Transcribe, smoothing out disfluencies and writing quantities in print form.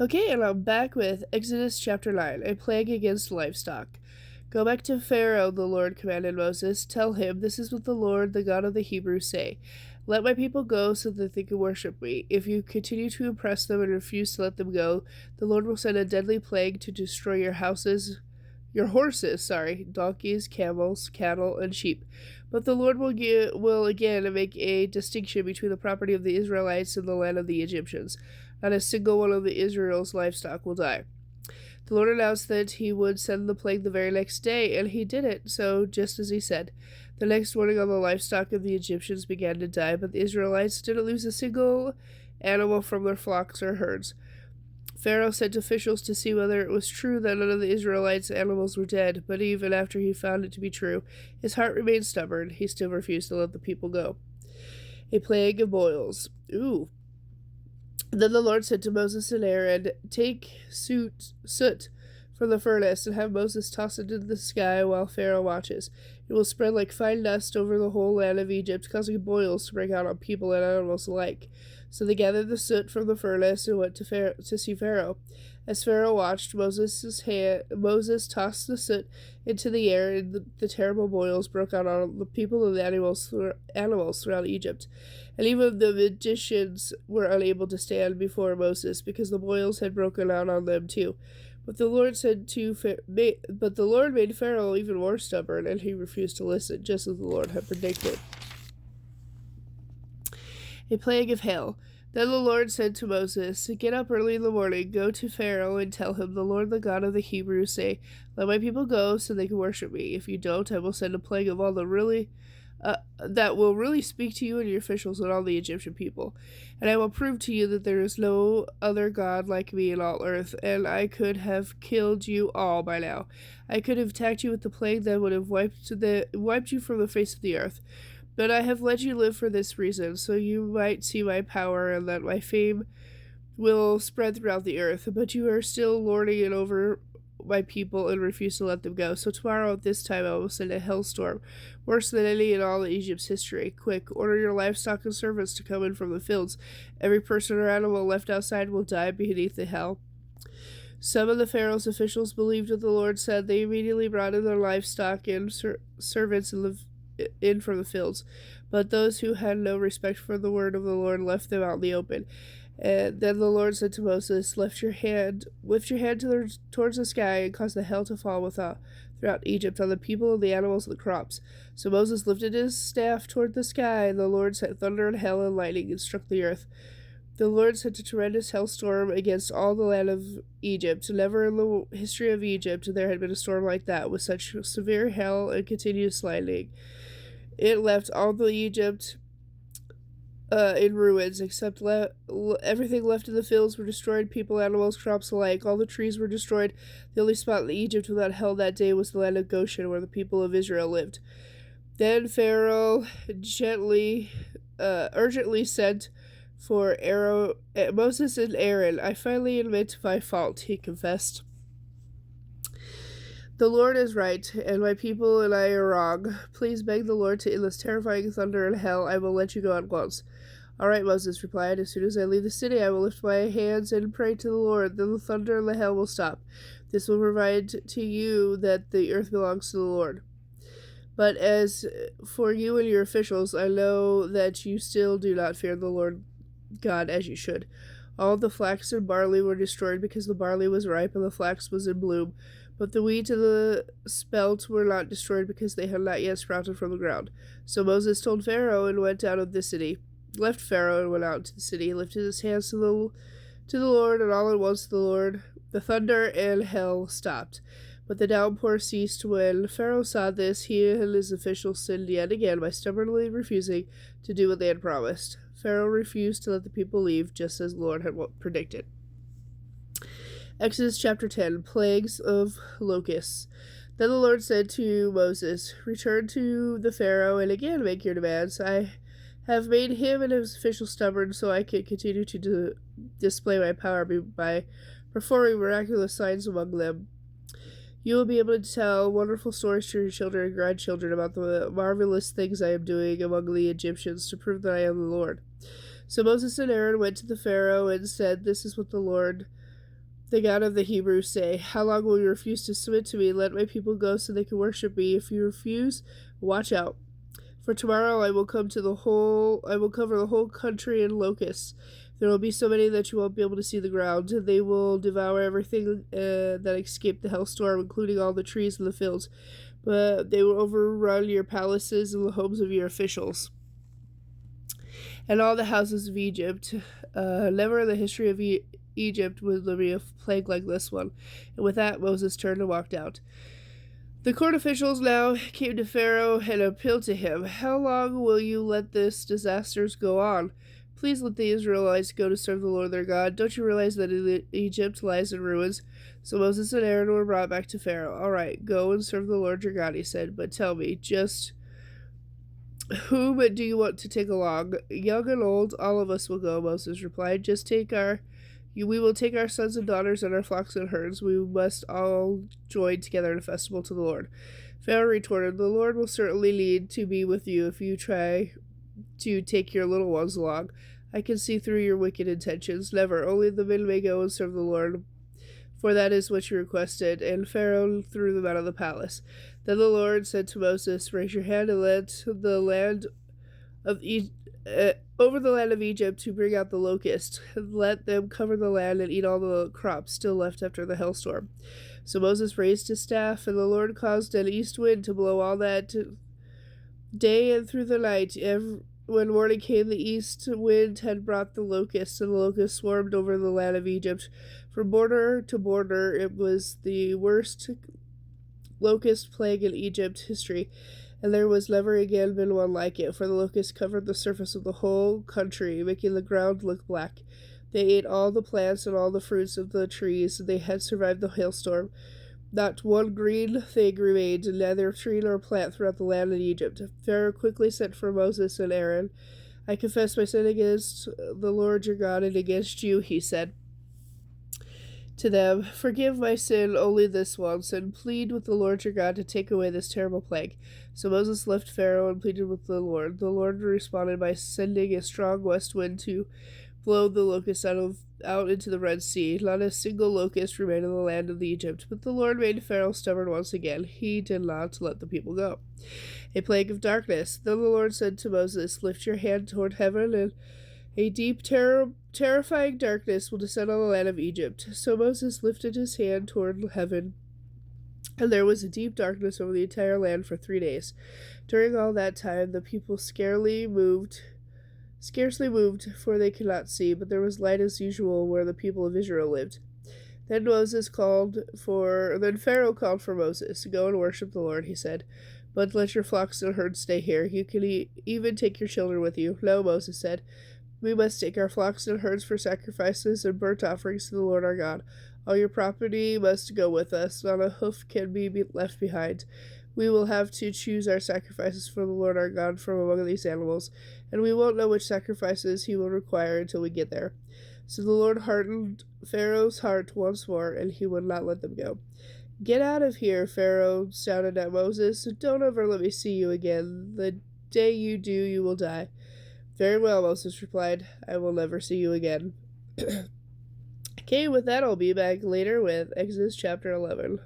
Okay, and I'm back with Exodus chapter 9, a plague against livestock. Go back to Pharaoh, the Lord commanded Moses. Tell him, this is what the Lord, the God of the Hebrews, say. Let my people go so that they can worship me. If you continue to oppress them and refuse to let them go, the Lord will send a deadly plague to destroy your horses, donkeys, camels, cattle, and sheep. But the Lord will again make a distinction between the property of the Israelites and the land of the Egyptians. Not a single one of the Israel's livestock will die. The Lord announced that he would send the plague the very next day, and he did it, so just as he said. The next morning all the livestock of the Egyptians began to die, but the Israelites didn't lose a single animal from their flocks or herds. Pharaoh sent officials to see whether it was true that none of the Israelites' animals were dead, but even after he found it to be true, his heart remained stubborn. He still refused to let the people go. A plague of boils. Ooh. Then the Lord said to Moses and Aaron, take soot from the furnace and have Moses toss it into the sky while Pharaoh watches. It will spread like fine dust over the whole land of Egypt, causing boils to break out on people and animals alike. So they gathered the soot from the furnace and went to see Pharaoh. As Pharaoh watched, Moses tossed the soot into the air, and the terrible boils broke out on the people and the animals throughout Egypt. And even the magicians were unable to stand before Moses, because the boils had broken out on them too. But the Lord made Pharaoh even more stubborn, and he refused to listen, just as the Lord had predicted. A plague of hail. Then the Lord said to Moses, get up early in the morning, go to Pharaoh, and tell him, the Lord, the God of the Hebrews, say, let my people go so they can worship me. If you don't, I will send a plague of all that will really speak to you and your officials and all the Egyptian people. And I will prove to you that there is no other God like me in all earth, and I could have killed you all by now. I could have attacked you with the plague that would have wiped you from the face of the earth. But I have let you live for this reason, so you might see my power and that my fame will spread throughout the earth. But you are still lording it over my people and refuse to let them go. So tomorrow at this time I will send a hailstorm, worse than any in all Egypt's history. Quick, order your livestock and servants to come in from the fields. Every person or animal left outside will die beneath the hail. Some of the Pharaoh's officials believed what the Lord said. They immediately brought in their livestock and servants in from the fields. But those who had no respect for the word of the Lord left them out in the open. And then the Lord said to Moses, lift your hand towards the sky and cause the hail to fall throughout Egypt on the people and the animals and the crops. So Moses lifted his staff toward the sky, and the Lord sent thunder and hail and lightning and struck the earth. The Lord sent a tremendous hailstorm against all the land of Egypt. Never in the history of Egypt there had been a storm like that, with such severe hail and continuous lightning. It left all the Egypt in ruins, except everything left in the fields were destroyed, people, animals, crops alike. All the trees were destroyed. The only spot in Egypt without hail that day was the land of Goshen, where the people of Israel lived. Then Pharaoh urgently sent for Moses and Aaron. I finally admit my fault, he confessed. The Lord is right, and my people and I are wrong. Please beg the Lord to end this terrifying thunder and hail. I will let you go at once. All right, Moses replied. As soon as I leave the city, I will lift my hands and pray to the Lord. Then the thunder and the hail will stop. This will provide to you that the earth belongs to the Lord. But as for you and your officials, I know that you still do not fear the Lord God as you should. All the flax and barley were destroyed because the barley was ripe and the flax was in bloom. But the wheat and the spelt were not destroyed because they had not yet sprouted from the ground. So Moses told Pharaoh and went out of the city. Left Pharaoh and went out into the city. He lifted his hands to the Lord, and all at once the thunder and hail stopped. But the downpour ceased. When Pharaoh saw this, he and his officials sinned yet again by stubbornly refusing to do what they had promised. Pharaoh refused to let the people leave, just as the Lord had predicted. Exodus chapter 10, Plagues of Locusts. Then the Lord said to Moses, return to the Pharaoh and again make your demands. I have made him and his officials stubborn so I can continue to display my power by performing miraculous signs among them. You will be able to tell wonderful stories to your children and grandchildren about the marvelous things I am doing among the Egyptians to prove that I am the Lord. So Moses and Aaron went to the Pharaoh and said, this is what the Lord the God of the Hebrews, say, how long will you refuse to submit to me? Let my people go so they can worship me. If you refuse, watch out. For tomorrow I will cover the whole country in locusts. There will be so many that you won't be able to see the ground. They will devour everything that escaped the hailstorm, including all the trees in the fields. But they will overrun your palaces and the homes of your officials and all the houses of Egypt. Never in the history of Egypt would there be a plague like this one. And with that, Moses turned and walked out. The court officials now came to Pharaoh and appealed to him. How long will you let this disasters go on? Please let the Israelites go to serve the Lord their God. Don't you realize that Egypt lies in ruins? So Moses and Aaron were brought back to Pharaoh. All right, go and serve the Lord your God, he said. But tell me, just whom do you want to take along? Young and old, all of us will go, Moses replied. We will take our sons and daughters and our flocks and herds. We must all join together in a festival to the Lord. Pharaoh retorted, the Lord will certainly lead to be with you if you try to take your little ones along. I can see through your wicked intentions. Never. Only the men may go and serve the Lord, for that is what you requested. And Pharaoh threw them out of the palace. Then the Lord said to Moses, raise your hand and let the land of over the land of Egypt to bring out the locust. Let them cover the land and eat all the crops still left after the hailstorm. So Moses raised his staff, and the Lord caused an east wind to blow all that day and through the night. When morning came, the east wind had brought the locusts, and the locusts swarmed over the land of Egypt. From border to border, it was the worst locust plague in Egypt history, and there was never again been one like it, for the locusts covered the surface of the whole country, making the ground look black. They ate all the plants and all the fruits of the trees, and they had survived the hailstorm. Not one green thing remained, neither tree nor plant throughout the land of Egypt. Pharaoh quickly sent for Moses and Aaron. I confess my sin against the Lord your God and against you, he said to them. Forgive my sin only this once, and plead with the Lord your God to take away this terrible plague. So Moses left Pharaoh and pleaded with the Lord. The Lord responded by sending a strong west wind to blow the locusts out into the Red Sea. Not a single locust remained in the land of Egypt, but the Lord made Pharaoh stubborn once again. He did not let the people go. A plague of darkness. Then the Lord said to Moses, lift your hand toward heaven, and a deep, terrifying darkness will descend on the land of Egypt. So Moses lifted his hand toward heaven, and there was a deep darkness over the entire land for 3 days. During all that time, the people scarcely moved, for they could not see, but there was light as usual where the people of Israel lived. Then Pharaoh called for Moses. Go and worship the Lord, he said, but let your flocks and herds stay here. You can even take your children with you. No, Moses said, we must take our flocks and herds for sacrifices and burnt offerings to the Lord our God. All your property must go with us. Not a hoof can be left behind. We will have to choose our sacrifices for the Lord our God from among these animals, and we won't know which sacrifices he will require until we get there. So the Lord hardened Pharaoh's heart once more, and he would not let them go. Get out of here, Pharaoh shouted at Moses. Don't ever let me see you again. The day you do, you will die. Very well, Moses replied. I will never see you again. Okay, with that, I'll be back later with Exodus chapter 11.